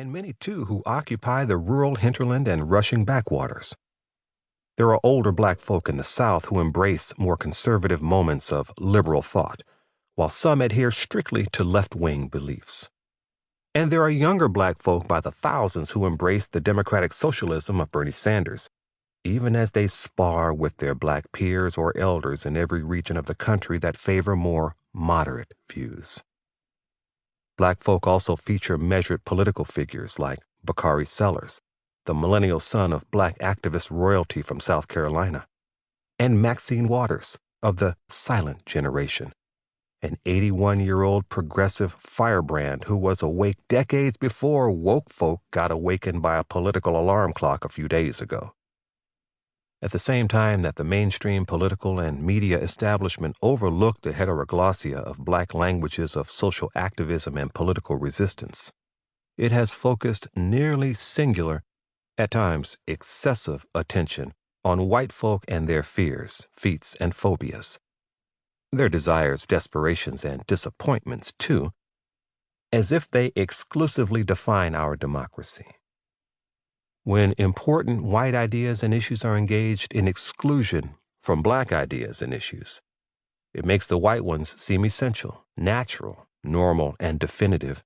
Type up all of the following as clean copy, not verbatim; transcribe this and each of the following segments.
and many too who occupy the rural hinterland and rushing backwaters. There are older black folk in the South who embrace more conservative moments of liberal thought, while some adhere strictly to left-wing beliefs. And there are younger black folk by the thousands who embrace the democratic socialism of Bernie Sanders, even as they spar with their black peers or elders in every region of the country that favor more moderate views. Black folk also feature measured political figures like Bakari Sellers, the millennial son of black activist royalty from South Carolina, and Maxine Waters of the Silent Generation, an 81-year-old progressive firebrand who was awake decades before woke folk got awakened by a political alarm clock a few days ago. At the same time that the mainstream political and media establishment overlooked the heteroglossia of black languages of social activism and political resistance, it has focused nearly singular, at times excessive, attention on white folk and their fears, feats, and phobias, their desires, desperations, and disappointments, too, as if they exclusively define our democracy. When important white ideas and issues are engaged in exclusion from black ideas and issues, it makes the white ones seem essential, natural, normal, and definitive,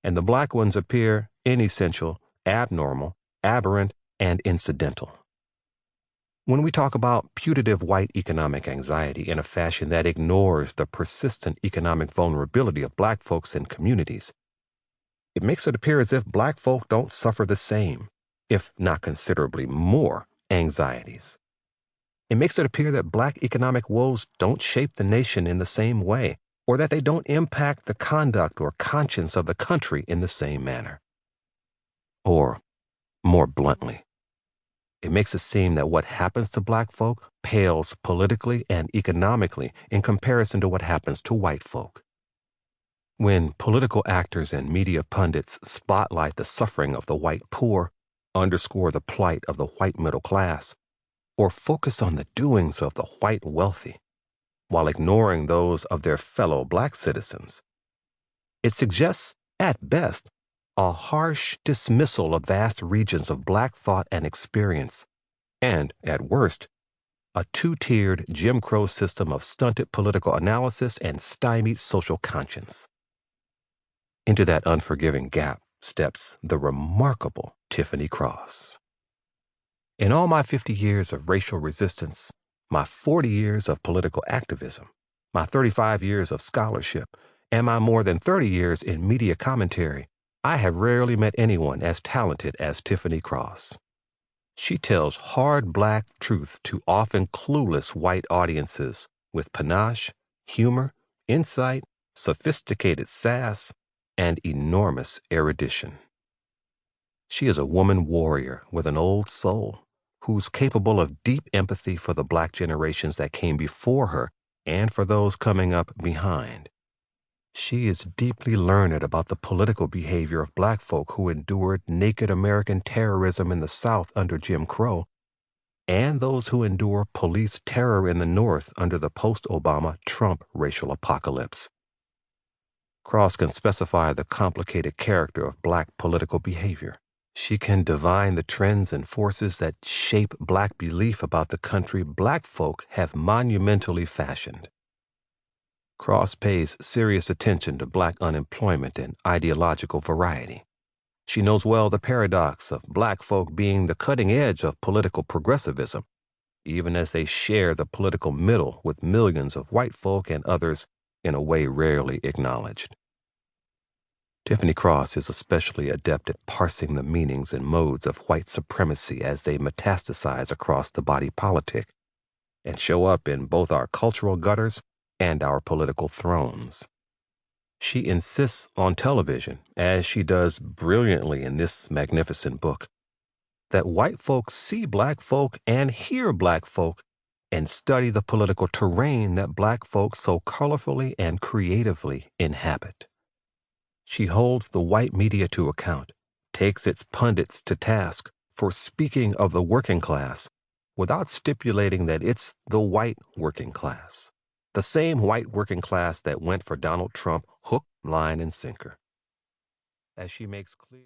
and the black ones appear inessential, abnormal, aberrant, and incidental. When we talk about putative white economic anxiety in a fashion that ignores the persistent economic vulnerability of black folks and communities, it makes it appear as if black folk don't suffer the same, if not considerably more, anxieties. It makes it appear that black economic woes don't shape the nation in the same way, or that they don't impact the conduct or conscience of the country in the same manner. Or, more bluntly, it makes it seem that what happens to black folk pales politically and economically in comparison to what happens to white folk. When political actors and media pundits spotlight the suffering of the white poor, underscore the plight of the white middle class, or focus on the doings of the white wealthy, while ignoring those of their fellow black citizens, it suggests, at best, a harsh dismissal of vast regions of black thought and experience, and, at worst, a two-tiered Jim Crow system of stunted political analysis and stymied social conscience. Into that unforgiving gap steps the remarkable Tiffany Cross. In all my 50 years of racial resistance, my 40 years of political activism, my 35 years of scholarship, and my more than 30 years in media commentary, I have rarely met anyone as talented as Tiffany Cross. She tells hard black truth to often clueless white audiences with panache, humor, insight, sophisticated sass, and enormous erudition. She is a woman warrior with an old soul who's capable of deep empathy for the black generations that came before her and for those coming up behind. She is deeply learned about the political behavior of black folk who endured naked American terrorism in the South under Jim Crow, and those who endure police terror in the North under the post-Obama Trump racial apocalypse. Cross can specify the complicated character of black political behavior. She can divine the trends and forces that shape black belief about the country black folk have monumentally fashioned. Cross pays serious attention to black unemployment and ideological variety. She knows well the paradox of black folk being the cutting edge of political progressivism, even as they share the political middle with millions of white folk and others in a way rarely acknowledged. Tiffany Cross is especially adept at parsing the meanings and modes of white supremacy as they metastasize across the body politic and show up in both our cultural gutters and our political thrones. She insists on television, as she does brilliantly in this magnificent book, that white folk see black folk and hear black folk and study the political terrain that black folk so colorfully and creatively inhabit. She holds the white media to account, takes its pundits to task for speaking of the working class without stipulating that it's the white working class, the same white working class that went for Donald Trump hook, line, and sinker. As she makes clear,